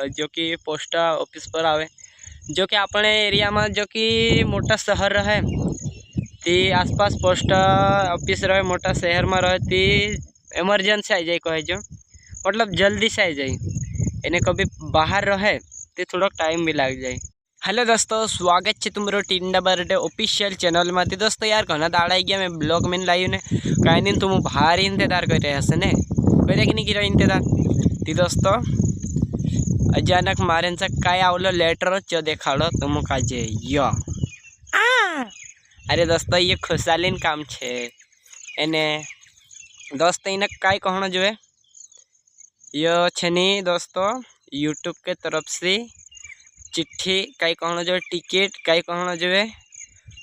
जो कि post office पर आवे, जो कि अपने एरिया में जो कि मोटा शहर रहे ती आसपास पोस्ट ऑफिस रहे, मोटा शहर में रहे ती एमरजेंसी आई जाए कहे जो, मतलब जल्दी से आई जाए। एने कभी बाहर रहे तो थोड़ा टाइम भी लग जाए। हेलो दोस्तों, स्वागत है तुम्हारो टींडा बर्थडे ऑफिशियल चैनल में। दोस्तों यार घना दाड़ा आई गया मैं ब्लॉग में लायु ने कहीं नहीं, तुम भारी इंतजार कर रहे हसे ने कोई देख नहीं कीरो इंतजार ती। दोस्तों अचानक मारे काय आवलो लेटर चो देखाड़ो तुम काजे यो। अरे दोस्तों ये खुशालीन काम छे एने। दोस्तों इन्हें काय कहना जो है यो छे नी दोस्तों, यूट्यूब के तरफ से चिट्ठी कई कहना जो टिकट कई कहना जो है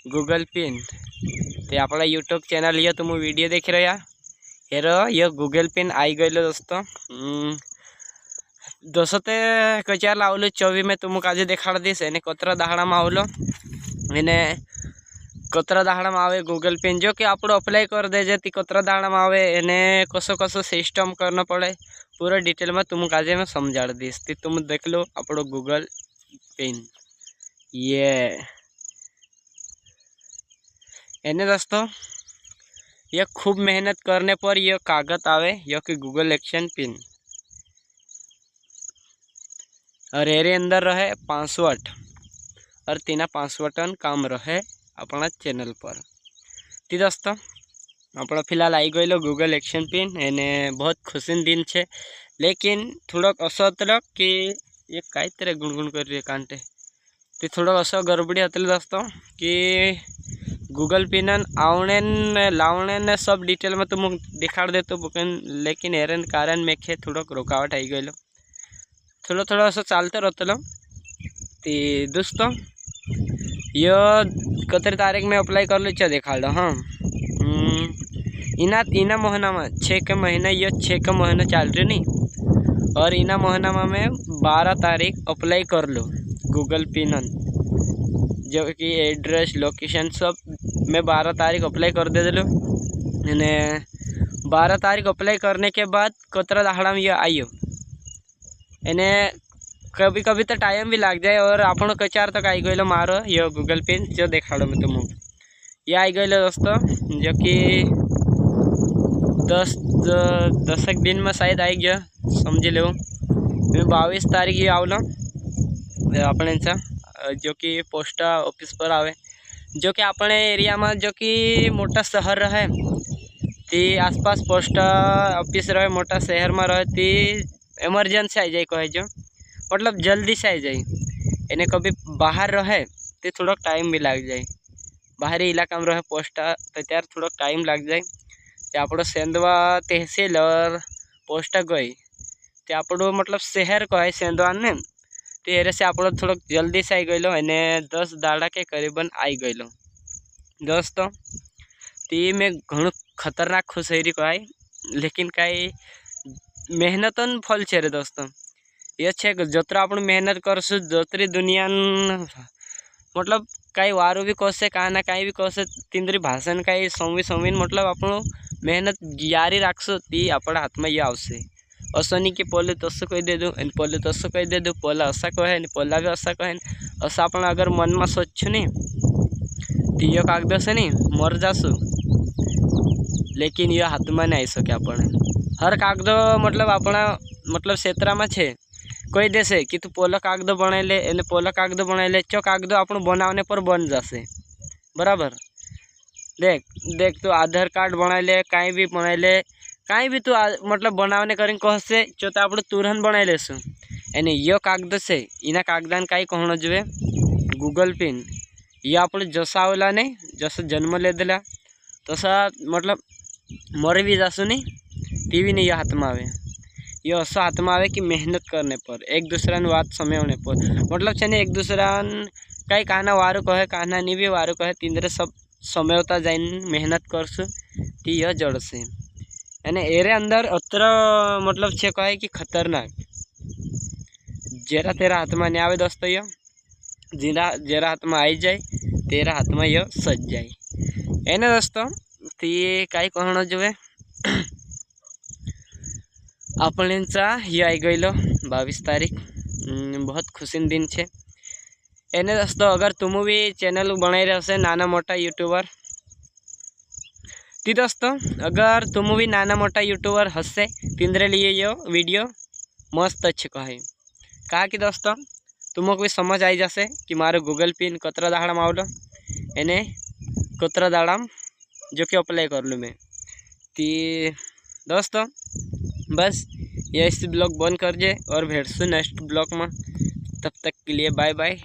गूगल पिन। तो अपना यूट्यूब चैनल ये तुम वीडियो देख रहे हेरो ये गूगल पिन आई गई दोस्तों। दोस्तों ते कचार लावलो 24 में तुम काजे देखाड़ दीस एने कतरा दाहड़ा में आवलो एने कतरा दाहड़ा में आवे गूगल पिन, जो कि आप अप्लाई कर दे ती कतरा दाहड़ा में आवे एने कसो कसो सिस्टम करना पड़े पूरा डिटेल में तुम काजे में समझाड़ दीस ती। तुम देख लो अपनो गूगल पिन ये एने। दोस्तों ये खूब मेहनत करने पर यह कागज आवे यो कि गूगल एक्शन पिन, और एरे अंदर रहे पासवर्ड और तीना पासवर्ड काम रहे अपना चैनल पर। ती दोस्तों अपना फिलहाल आई गई गूगल एक्शन पिन एने बहुत खुशी दिन छे, लेकिन थोड़ा असो तलक कि ये कई तरह गुणगुण कर रही है कांटे ती थोड़ा असो गड़बड़ी हतली दोस्तों कि गूगल पिन आवने ने लावने ने सब डिटेल में तुम दिखाड़ दे तो बुकन, लेकिन एरन कारण में खे थोड़ा रुकावट आई गई थोड़ा थोड़ा असो चालते रहते ती। दोस्तों यो कतरी तारीख में अप्लाई कर लो चा देखा लो। हाँ इना महीना में 6 के महीने ये 6 के महीने चल रही नहीं, और इना महीना में मैं 12 तारीख अप्लाई कर लो गूगल पिन, जो कि एड्रेस लोकेशन सब मैं 12 तारीख अप्लाई कर दे दिलो। 12 तारीख अप्लाई करने के बाद कतरा दाहड़ा में ये आयो एने कभी कभी तो टाइम भी लग जाए, और आपनो कचार तक आई गई मारो ये गूगल पिन जो देखाड़ो मैं तुम ये आई गई दोस्तों, जो कि 10 दिन में शायद आई गया समझ लो। मैं 22 तारीख ये आवलो अपने जो कि पोस्ट ऑफिस पर आवे, जो कि अपने एरिया में जो कि मोटा शहर रहे ती आसपास पोस्ट ऑफिस रहे, मोटा शहर में रहे ती एमरजेंसी आई जाए कहे जो, मतलब जल्दी से आई जाए। एने कभी बाहर रहे तो थोड़ा टाइम भी लग जाए, बाहरी इलाका में रहे पोस्ट तो त्यार थोड़ा टाइम लग जाए। तो आप सेंधवा तहसील और पोस्ट गई तो आप मतलब शहर को है सेंधवा ने, तो एरे से आप थोड़ा जल्दी से आई गई एने 10 दाड़ा के करीबन आई गई दोस्तों। तो में घणु खतरनाक खुशहरी को आई, लेकिन कई मेहनतन फल छे रे दोस्तों। ये छे जतरा अपन मेहनत करशु जोतरी दुनिया मतलब कई वारू भी कहसे कहीं ना कहीं भी कहसे तिंद्री भाषण कई समीन मतलब अपनो मेहनत जारी राखशो ती अपना हाथ में ये आवशे। असो नहीं कि पोले तस्सो कही दे दूँ पोले तस्सो कही दे दूँ, पोला असा कहे पोला भी असा कहे असा अपन अगर मन में सोचू नहीं तो ये कागद से नहीं मर जाशु, लेकिन ये हाथ में नहीं आई सके अपन। हर कागद मतलब अपना मतलब क्षेत्र में छे कोई देशे कि तू पोला कागद बनाई ले एने पोला कागद बनाई ले चो कागद अपन बनाने पर बन जासे बराबर। देख देख तू आधार कार्ड बनाई ले कहीं भी बनाई ले कहीं भी तू मतलब बनाने करें कह से चो तो आप तुरंत बनाई लेसु एने यो कागद से इना कागदान कहीं कहना जो है गूगल पिन। ये आप जसा होला नहीं जैसे जन्म ले दिला तसा मतलब मर भी जासु नहीं ती भी नहीं ये हाथ में आवे। ये ऐसा हाथ में आवे कि मेहनत करने पर एक दूसरा बात समय होने पर मतलब छे एक दूसरा कई कहना वारू कहे कहना नहीं भी वारू कहे तीनरे सब समय होता जाए मेहनत करसु ती यह जड़ से यानी एरे अंदर अत्र मतलब छे कहे कि खतरनाक जेरा तेरा हाथ में नहीं आवे दोस्तों। ये जेरा हाथ में आई जाए तेरा हाथ में यह सज जाए एने दोस्तों। तो ये कई कहना जो है अपने ये आई गई 22 तारीख बहुत खुशी दिन है। एने दोस्तों अगर तुम भी चैनल बनाई रहे से नाना मोटा यूट्यूबर ती दोस्तों अगर तुम भी नाना मोटा यूट्यूबर हसे तिंद्रे लिए यो वीडियो मस्त अच्छे कहे कहा कि दोस्तों तुमको भी समझ आई जैसे कि मारो गूगल पिन कतरा दाड़ाम आवलो एने कतरा दाड़ाम जो कि अप्लाई कर लूँ मैं ती दोस्तों बस ये इस ब्लॉग बंद कर जे और भेड़ नेक्स्ट ब्लॉग में। तब तक के लिए बाय बाय।